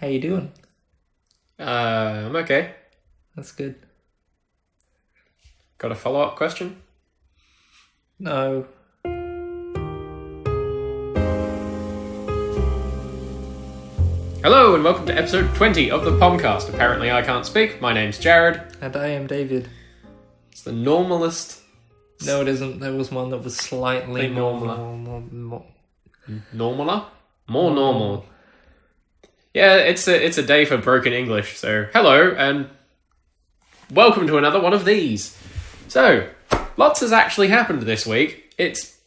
How you doing? I'm okay. That's good. Got a follow-up question? No. Hello and welcome to episode 20 of the Pomcast. Apparently I can't speak. My name's Jared. And I am David. It's the normalest... No, it isn't. There was one that was slightly Normaler. Normaler? More normal. Yeah, it's a day for broken English, so hello and welcome to another one of these. So, lots has actually happened this week. It's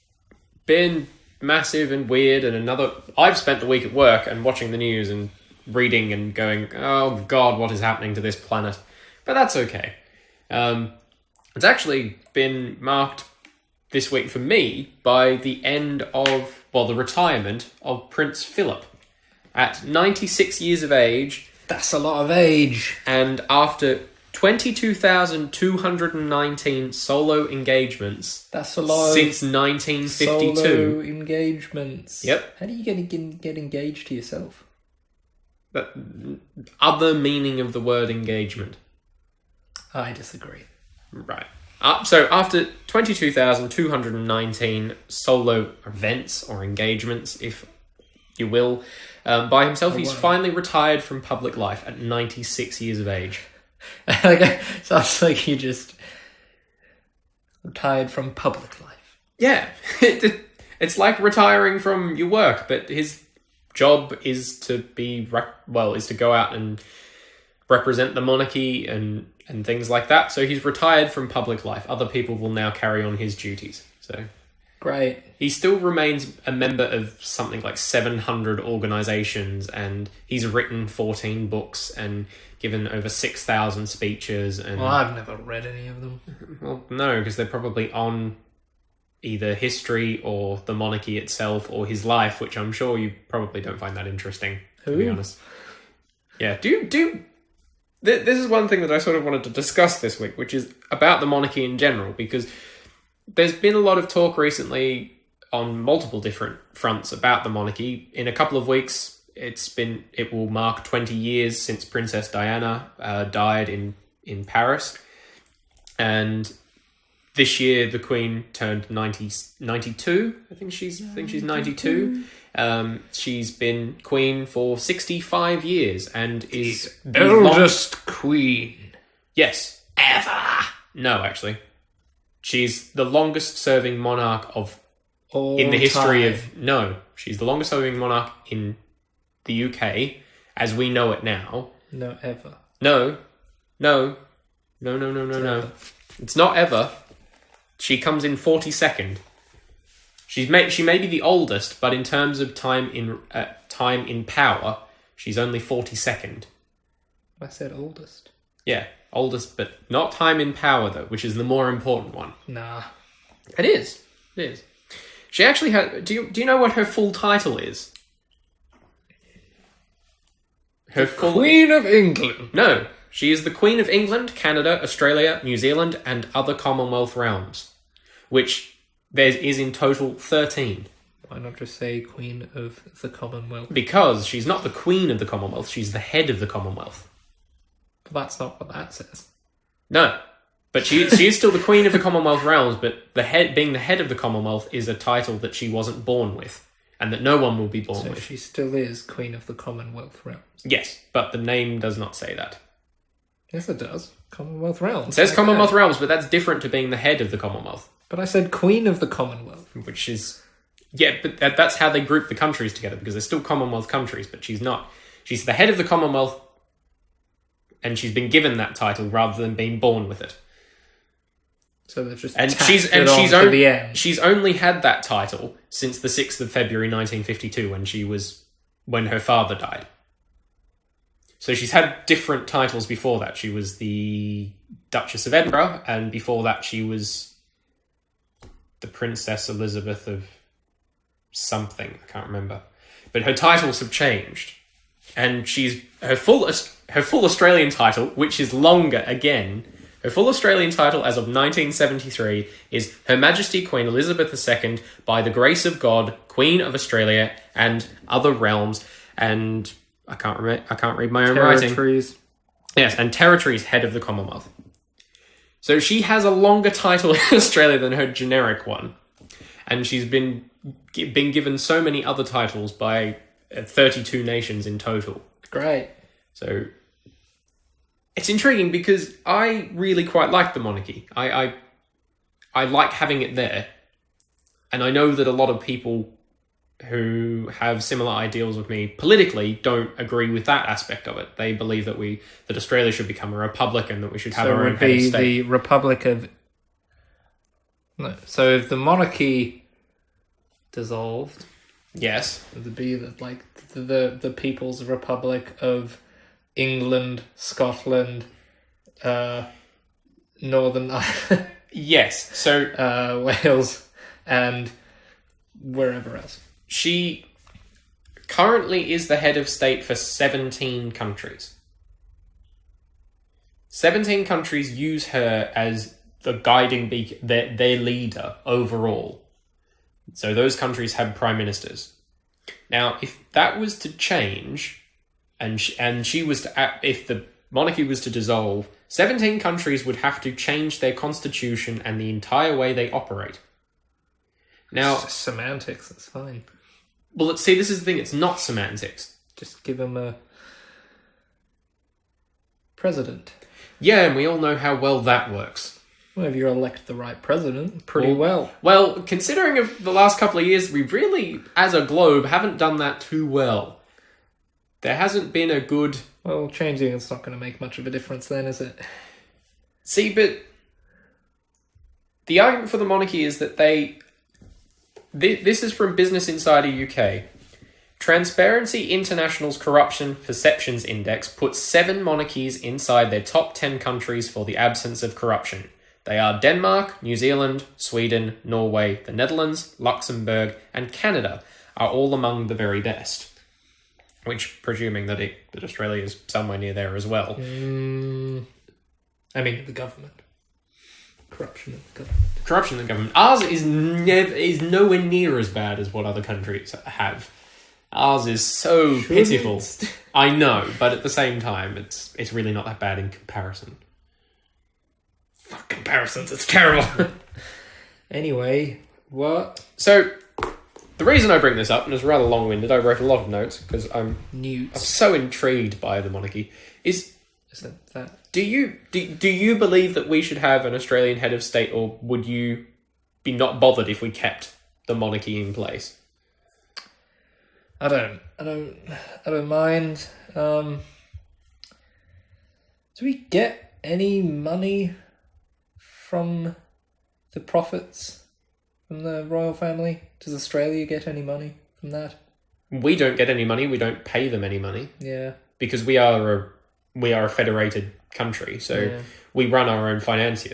been massive and weird, and I've spent the week at work and watching the news and reading and going, oh god, what is happening to this planet? But that's okay. It's actually been marked this week for me by the the retirement of Prince Philip. At 96 years of age. That's a lot of age. And after 22,219 solo engagements. That's a lot since 1952. Solo engagements. Yep. How do you get engaged to yourself? The other meaning of the word engagement. I disagree. Right. So after 22,219 solo events or engagements, if you will, by himself, he's finally retired from public life at 96 years of age. Sounds like you just retired from public life. Yeah. It's like retiring from your work, but his job is to go out and represent the monarchy and things like that. So he's retired from public life. Other people will now carry on his duties. So great. He still remains a member of something like 700 organizations, and he's written 14 books and given over 6,000 speeches. And well, I've never read any of them. Well, no, because they're probably on either history or the monarchy itself or his life, which I'm sure you probably don't find that interesting, to be honest. Yeah, this is one thing that I sort of wanted to discuss this week, which is about the monarchy in general, because there's been a lot of talk recently on multiple different fronts about the monarchy. In a couple of weeks, it will mark 20 years since Princess Diana died in Paris. And this year, the Queen turned 92. I think she's 92. She's been Queen for 65 years and is the oldest Queen. Yes. Ever. No, actually. She's the longest serving monarch in the history of... No, she's the longest serving monarch in the UK as we know it now. No, ever. No. It's not ever. She comes in 42nd. She may be the oldest, but in terms of time in power, she's only 42nd. I said oldest. Yeah, oldest, but not time in power though, which is the more important one. Nah. It is. She actually had... Do you know what her full title is? Queen of England. No. She is the Queen of England, Canada, Australia, New Zealand, and other Commonwealth realms, which there is in total 13. Why not just say Queen of the Commonwealth? Because she's not the Queen of the Commonwealth, she's the head of the Commonwealth. But that's not what that says. No. But she is still the Queen of the Commonwealth realms, but being the head of the Commonwealth is a title that she wasn't born with, and that no one will be born with. So she still is Queen of the Commonwealth realms. Yes, but the name does not say that. Yes, it does. Commonwealth realms. It says Commonwealth realms, but that's different to being the head of the Commonwealth. But I said Queen of the Commonwealth. Which is... Yeah, but that's how they group the countries together, because they're still Commonwealth countries, but she's not. She's the head of the Commonwealth, and she's been given that title rather than being born with it. So they've just she's only had that title since the 6th of February 1952 when her father died. So she's had different titles before that. She was the Duchess of Edinburgh, and before that she was the Princess Elizabeth of something. I can't remember. But her titles have changed. And her full Australian title, which is longer again... Her full Australian title as of 1973 is Her Majesty Queen Elizabeth II, by the grace of God, Queen of Australia and other realms, and I can't read my own writing. Territories. Yes, and territories head of the Commonwealth. So she has a longer title in Australia than her generic one, and she's been given so many other titles by 32 nations in total. Great. So it's intriguing because I really quite like the monarchy. I like having it there, and I know that a lot of people who have similar ideals with me politically don't agree with that aspect of it. They believe that Australia should become a republic and that we should have our own head of state. The Republic of... No. So if the monarchy dissolved... Yes. It would be the People's Republic of England, Scotland, Northern Ireland... Yes. So... Wales, and wherever else. She currently is the head of state for 17 countries. 17 countries use her as the guiding beacon, their leader overall. So those countries have prime ministers. Now, if that was to change, and she was to, if the monarchy was to dissolve, 17 countries would have to change their constitution and the entire way they operate. Now, it's just semantics. That's fine. Well, let's see. This is the thing. It's not semantics. Just give him a president. Yeah, and we all know how well that works. Well, if you elect the right president, pretty well. Well, considering of the last couple of years, we really, as a globe, haven't done that too well. There hasn't been a good... Well, changing it's not going to make much of a difference then, is it? See, but the argument for the monarchy is that this is from Business Insider UK. Transparency International's Corruption Perceptions Index puts 7 monarchies inside their top 10 countries for the absence of corruption. They are Denmark, New Zealand, Sweden, Norway, the Netherlands, Luxembourg, and Canada are all among the very best. Which, presuming that Australia is somewhere near there as well. I mean, the government. Corruption in the government. Corruption in the government. Ours is nowhere near as bad as what other countries have. Ours is so pitiful. I know, but at the same time, it's really not that bad in comparison. Fuck comparisons, it's terrible. Anyway, what? So, the reason I bring this up, and it's rather long-winded, I wrote a lot of notes, because I'm so intrigued by the monarchy, is that... Do you believe that we should have an Australian head of state, or would you be not bothered if we kept the monarchy in place? I don't mind. Do we get any money from the profits from the royal family? Does Australia get any money from that? We don't get any money. We don't pay them any money. Yeah, because we are a federated country, so we run our own finance,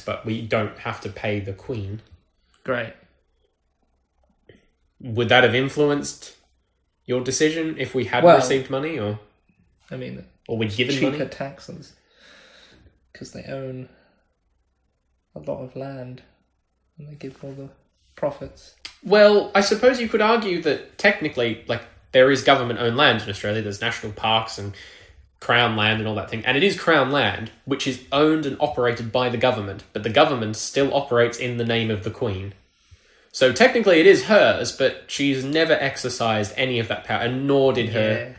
but we don't have to pay the Queen. Great. Would that have influenced your decision if we had received money, or we'd given cheaper money? Taxes, because they own a lot of land and they give all the profits. Well, I suppose you could argue that technically, there is government-owned land in Australia. There's national parks and Crown land and all that thing. And it is Crown land, which is owned and operated by the government, but the government still operates in the name of the Queen. So technically it is hers, but she's never exercised any of that power, and nor did her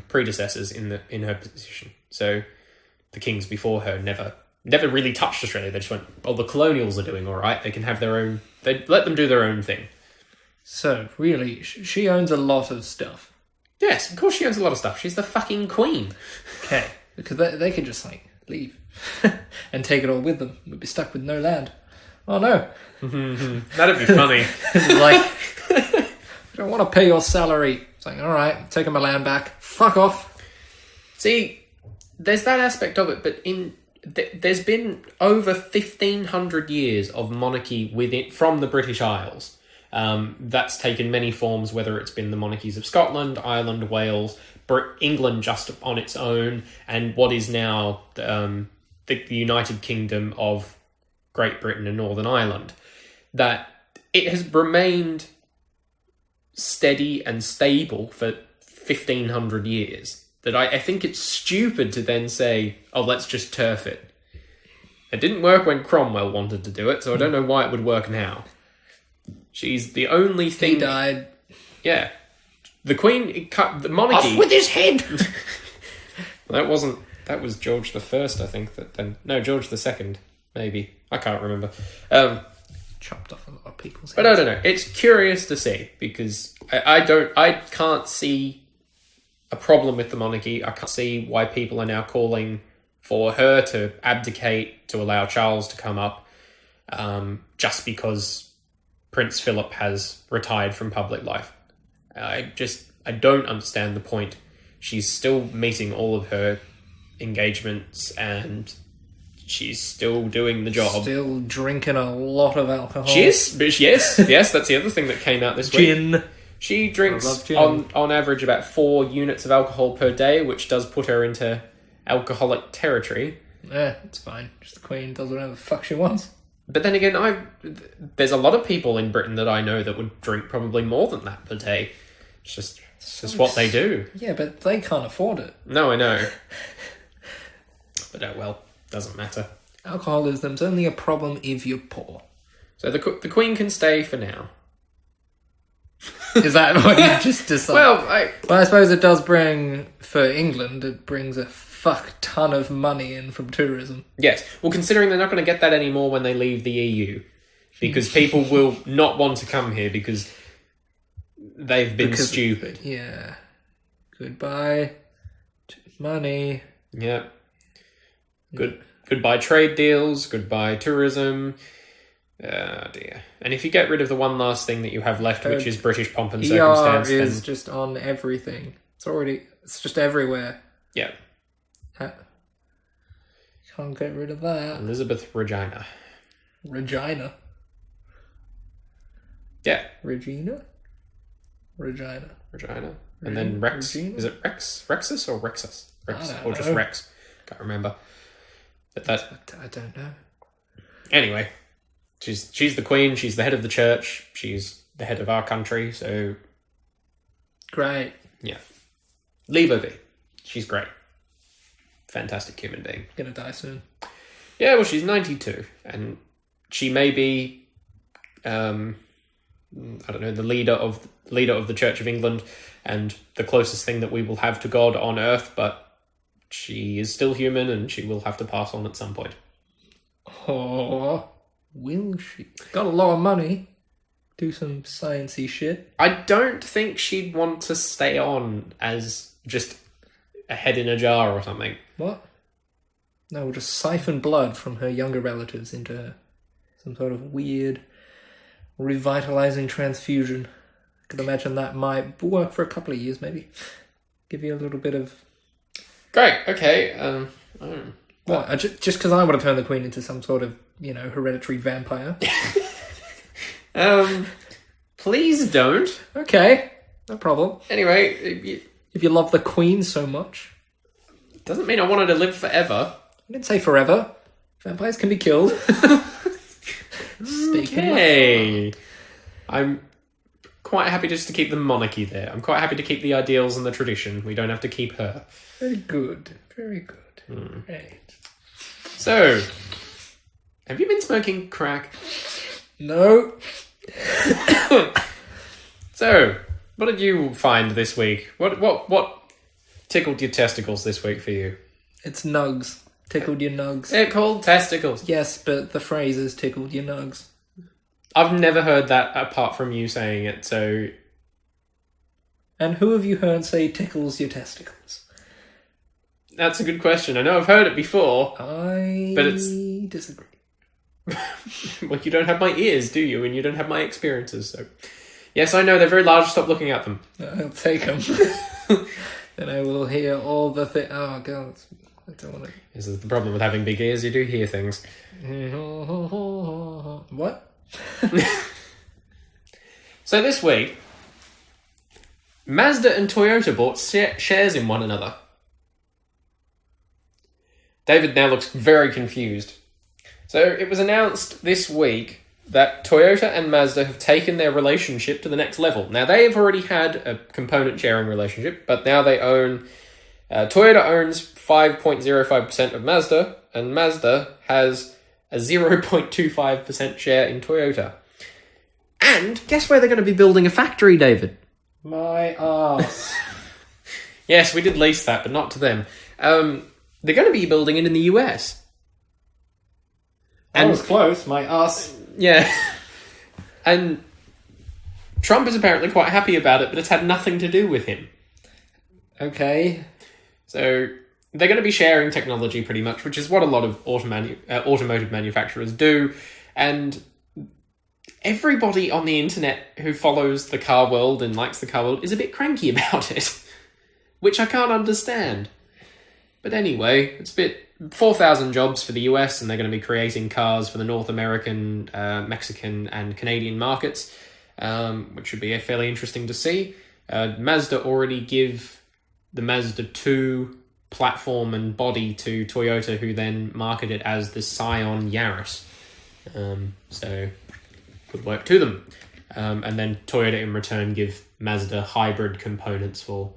predecessors in her position. So the kings before her never really touched Australia. They just went, oh, the colonials are doing all right. They can have their own... They let them do their own thing. So, really, she owns a lot of stuff. Yes, of course she owns a lot of stuff. She's the fucking Queen. Okay, because they could just, leave and take it all with them. We'd be stuck with no land. Oh, no. That'd be funny. I don't want to pay your salary. It's all right, taking my land back. Fuck off. See, there's that aspect of it, but there's been over 1,500 years of monarchy from the British Isles. That's taken many forms, whether it's been the monarchies of Scotland, Ireland, Wales, England just on its own, and what is now the United Kingdom of Great Britain and Northern Ireland. That it has remained steady and stable for 1,500 years that I think it's stupid to then say, oh, let's just turf it. It didn't work when Cromwell wanted to do it, so I don't know why it would work now. She's the only thing... He died. Yeah. The Queen cut the monarchy... Off with his head! That was George the First, I think. George the Second, maybe. I can't remember. Chopped off a lot of people's heads. But I don't know. It's curious to see, because I can't see a problem with the monarchy. I can't see why people are now calling for her to abdicate to allow Charles to come up, just because Prince Philip has retired from public life. I don't understand the point. She's still meeting all of her engagements and she's still doing the job. Still drinking a lot of alcohol. She is, yes, that's the other thing that came out this week. Gin. She drinks on average about 4 units of alcohol per day, which does put her into alcoholic territory. Yeah, it's fine. Just the Queen does whatever the fuck she wants. But then again, there's a lot of people in Britain that I know that would drink probably more than that per day. It's just what they do. Yeah, but they can't afford it. No, I know. But well, doesn't matter. Alcoholism's only a problem if you're poor. So the Queen can stay for now. Is that what you just decided? Well, But I suppose it does bring, for England, it brings a fuck ton of money in from tourism. Yes. Well, considering they're not going to get that anymore when they leave the EU. Because people will not want to come here because they've been stupid. Yeah. Goodbye to money. Yeah. Goodbye trade deals. Goodbye tourism. Oh dear. And if you get rid of the one last thing that you have left, which is British pomp and circumstance, is just on everything. It's just everywhere. Yeah. Can't get rid of that. Elizabeth Regina. Regina. Yeah. Regina. And then Rex. Regina? Is it Rex? Rexus or Rexus? Rex. I don't Or just know. Rex. Can't remember. But I don't know. Anyway. She's the Queen, she's the head of the church, she's the head of our country, so... Great. Yeah. Leave her be. She's great. Fantastic human being. Gonna die soon. Yeah, well, she's 92, and she may be, I don't know, the leader of the Church of England, and the closest thing that we will have to God on earth, but she is still human, and she will have to pass on at some point. Oh... Will she? Got a lot of money. Do some sciencey shit. I don't think she'd want to stay on as just a head in a jar or something. What? No, we'll just siphon blood from her younger relatives into her. Some sort of weird, revitalizing transfusion. I could imagine that might work for a couple of years, maybe. Give you a little bit of... Great, okay. What? Just because I want to turn the Queen into some sort of, hereditary vampire. Please don't. Okay, no problem. Anyway, If you love the Queen so much. doesn't mean I want her to live forever. I didn't say forever. Vampires can be killed. Okay. I'm quite happy just to keep the monarchy there. I'm quite happy to keep the ideals and the tradition. We don't have to keep her. Very good. Very good. Right. So, have you been smoking crack? No. So, what did you find this week? What tickled your testicles this week for you? It's nugs. Tickled your nugs. They're called testicles. Yes, but the phrase is tickled your nugs. I've never heard that apart from you saying it, so... And who have you heard say tickles your testicles? That's a good question. I know I've heard it before. But it's... disagree. Well, you don't have my ears, do you? And you don't have my experiences, so... Yes, I know, they're very large. Stop looking at them. I'll take them. Then I will hear all the things. Oh, God. I don't want to... This is the problem with having big ears. You do hear things. What? So this week, Mazda and Toyota bought shares in one another. David now looks very confused. So it was announced this week that Toyota and Mazda have taken their relationship to the next level. Now, they have already had a component sharing relationship, but now they own... Toyota owns 5.05% of Mazda, and Mazda has a 0.25% share in Toyota. And guess where they're going to be building a factory, David? My arse. Yes, we did lease that, but not to them. They're going to be building it in the US. I was close. My arse. Yeah. And Trump is apparently quite happy about it, but it's had nothing to do with him. Okay. So they're going to be sharing technology pretty much, which is what a lot of automotive manufacturers do. And everybody on the internet who follows the car world and likes the car world is a bit cranky about it, which I can't understand. But anyway, it's a bit 4,000 jobs for the US, and they're going to be creating cars for the North American, Mexican, and Canadian markets, which should be fairly interesting to see. Mazda already give the Mazda 2 platform and body to Toyota, who then market it as the Scion Yaris. So, good work to them. And then Toyota in return give Mazda hybrid components for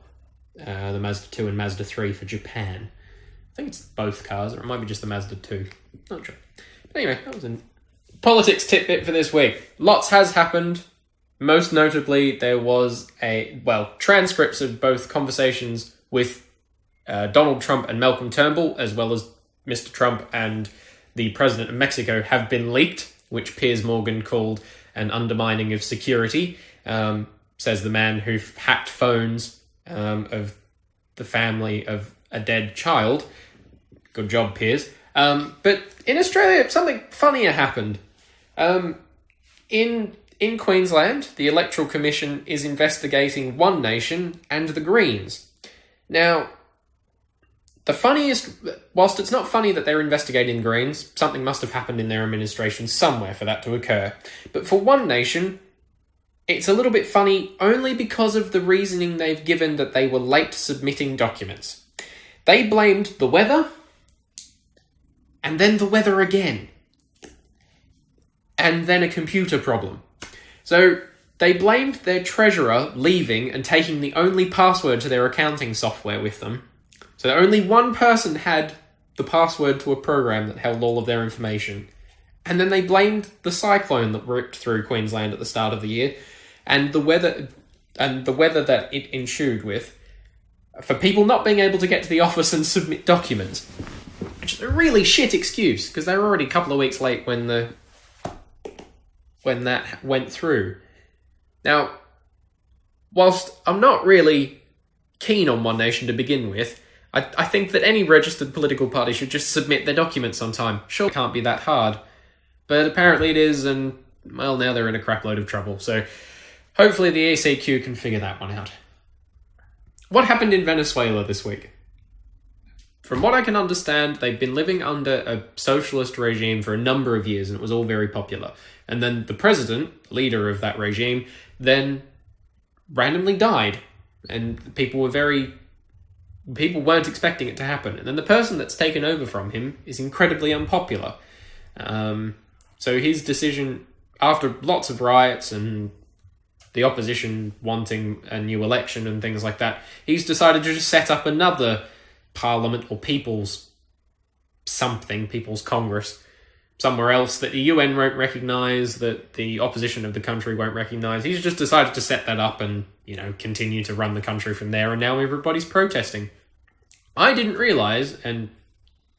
the Mazda 2 and Mazda 3 for Japan. I think it's both cars, or it might be just the Mazda 2. Not sure. But anyway, that was a politics tidbit for this week. Lots has happened. Most notably, there was transcripts of both conversations with Donald Trump and Malcolm Turnbull, as well as Mr. Trump and the President of Mexico, have been leaked, which Piers Morgan called an undermining of security, says the man who hacked phones of the family of a dead child. Good job, Piers. But in Australia, something funnier happened. In Queensland, the Electoral Commission is investigating One Nation and the Greens. Now, whilst it's not funny that they're investigating the Greens, something must have happened in their administration somewhere for that to occur. But for One Nation, it's a little bit funny only because of the reasoning they've given that they were late submitting documents. They blamed the weather, and then the weather again, and then a computer problem. So they blamed their treasurer leaving and taking the only password to their accounting software with them. So only one person had the password to a program that held all of their information. And then they blamed the cyclone that ripped through Queensland at the start of the year and the weather that it ensued with for people not being able to get to the office and submit documents. Which is a really shit excuse, because they were already a couple of weeks late when that went through. Now, whilst I'm not really keen on One Nation to begin with, I think that any registered political party should just submit their documents on time. Sure, it can't be that hard. But apparently it is, and, well, now they're in a crap load of trouble. So hopefully the ECQ can figure that one out. What happened in Venezuela this week? From what I can understand, they've been living under a socialist regime for a number of years, and it was all very popular. And then the president, leader of that regime, then randomly died. And people weren't expecting it to happen. And then the person that's taken over from him is incredibly unpopular. So his decision, after lots of riots and the opposition wanting a new election and things like that, he's decided to just set up another parliament or people's Congress somewhere else that the UN won't recognise, that the opposition of the country won't recognise. He's just decided to set that up and, continue to run the country from there, and now everybody's protesting. I didn't realise, and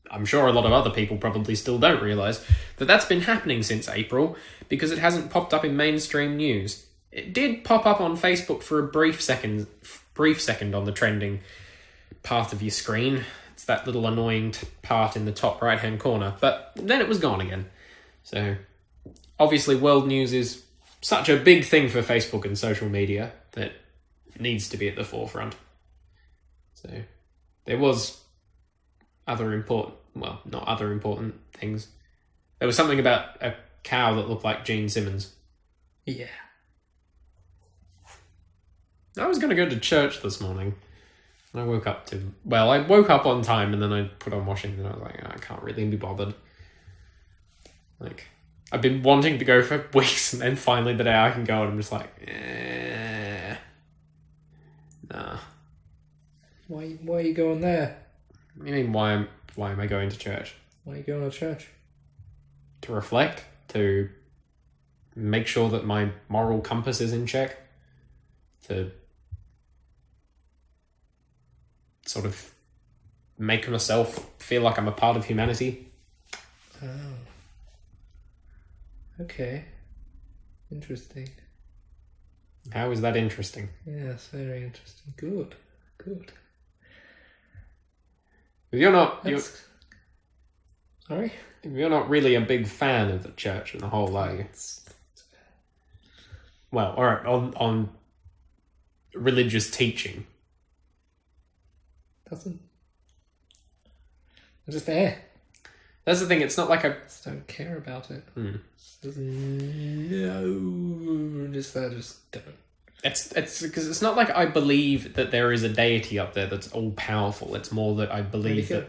I'm sure a lot of other people probably still don't realise, that that's been happening since April, because it hasn't popped up in mainstream news. It did pop up on Facebook for a brief second on the trending part of your screen. It's that little annoying part in the top right-hand corner, but then it was gone again. So, obviously world news is such a big thing for Facebook and social media that it needs to be at the forefront. So, there was not other important things. There was something about a cow that looked like Gene Simmons. Yeah. I was going to go to church this morning. I woke up on time, and then I put on washing, and I was like, I can't really be bothered. I've been wanting to go for weeks, and then finally the day I can go, and I'm just like, nah. Why are you going there? You mean why am I going to church? Why are you going to church? To reflect, to make sure that my moral compass is in check, to sort of make myself feel like I'm a part of humanity. Oh. Okay. Interesting. How is that interesting? Yes, very interesting. Good. You're not. Sorry? You're not really a big fan of the church and the whole, are you? Well, all right. On religious teaching. Doesn't. I'm just there. That's the thing. It's not like I Just don't care about it. Hmm. No. Just don't. It's because it's not like I believe that there is a deity up there that's all powerful. It's more that I believe that.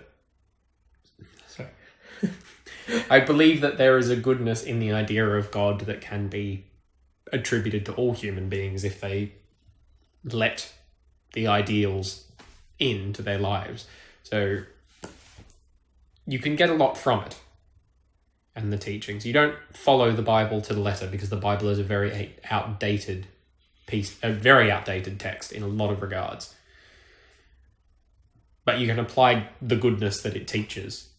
Sorry. I believe that there is a goodness in the idea of God that can be attributed to all human beings if they let the ideals into their lives. So you can get a lot from it and the teachings. You don't follow the Bible to the letter because the Bible is a very outdated text in a lot of regards. But you can apply the goodness that it teaches,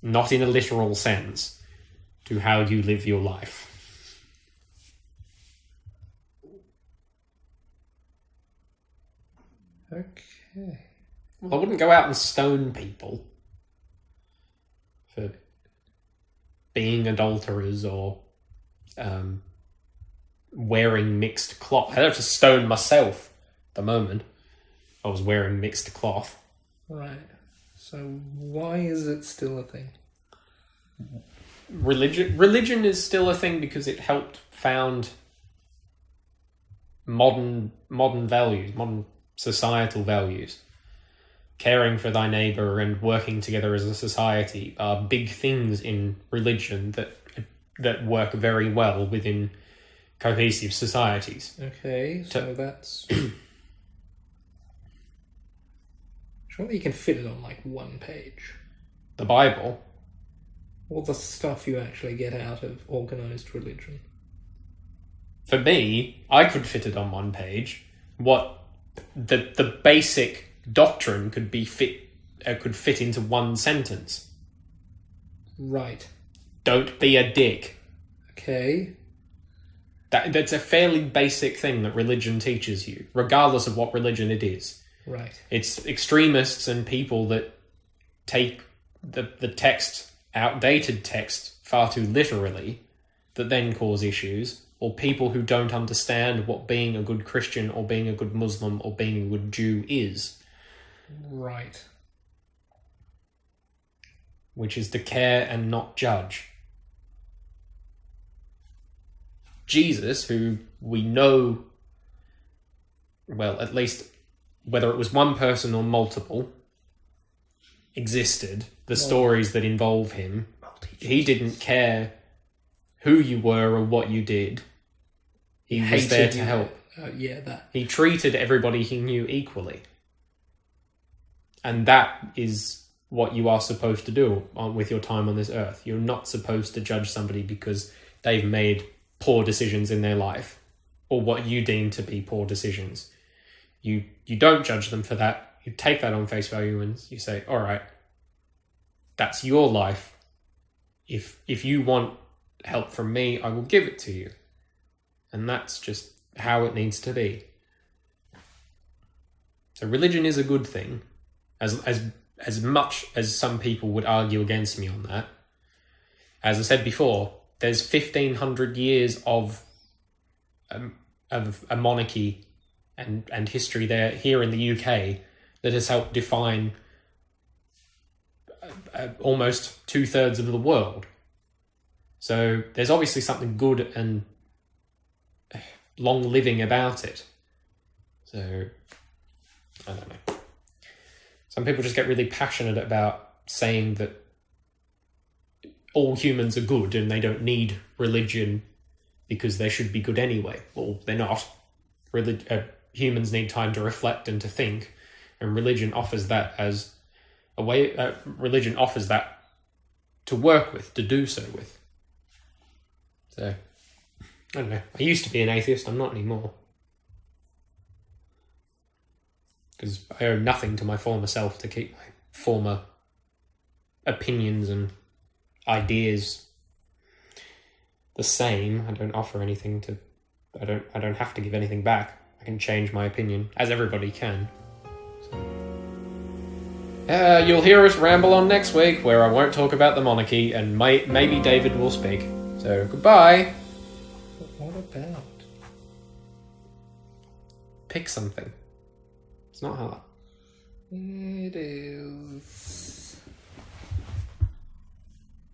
not in a literal sense, to how you live your life. Okay. Well, I wouldn't go out and stone people for being adulterers or wearing mixed cloth. I'd have to stone myself at the moment. I was wearing mixed cloth. Right. So why is it still a thing? Religion is still a thing because it helped found modern values, modern societal values. Caring for thy neighbour and working together as a society are big things in religion that work very well within cohesive societies. Okay, so that's... Surely you can fit it on, like, one page. The Bible. All the stuff you actually get out of organised religion. For me, I could fit it on one page. What the basic doctrine could fit into one sentence. Right. Don't be a dick. Okay. That's a fairly basic thing that religion teaches you, regardless of what religion it is. Right. It's extremists and people that take the text, outdated text, far too literally, that then cause issues, or people who don't understand what being a good Christian or being a good Muslim or being a good Jew is. Right. Which is to care and not judge. Jesus, who we know, well, at least whether it was one person or multiple, existed, the stories that involve him, he didn't care who you were or what you did. He was there to help. That. He treated everybody he knew equally. And that is what you are supposed to do with your time on this earth. You're not supposed to judge somebody because they've made poor decisions in their life or what you deem to be poor decisions. You don't judge them for that. You take that on face value and you say, all right, that's your life. If you want help from me, I will give it to you. And that's just how it needs to be. So religion is a good thing. As much as some people would argue against me on that, as I said before, there's 1,500 years of a monarchy and history here in the UK that has helped define almost 2/3 of the world. So there's obviously something good and long living about it. So I don't know. Some people just get really passionate about saying that all humans are good and they don't need religion because they should be good anyway. Well, they're not. Humans need time to reflect and to think, and religion offers that as a way. Religion offers that to work with, to do so with. So, I don't know. I used to be an atheist. I'm not anymore. Because I owe nothing to my former self to keep my former opinions and ideas the same. I don't offer anything to. I don't have to give anything back. I can change my opinion, as everybody can. So. You'll hear us ramble on next week, where I won't talk about the monarchy, and maybe David will speak. So goodbye. What about? Pick something. It's not hard. It is.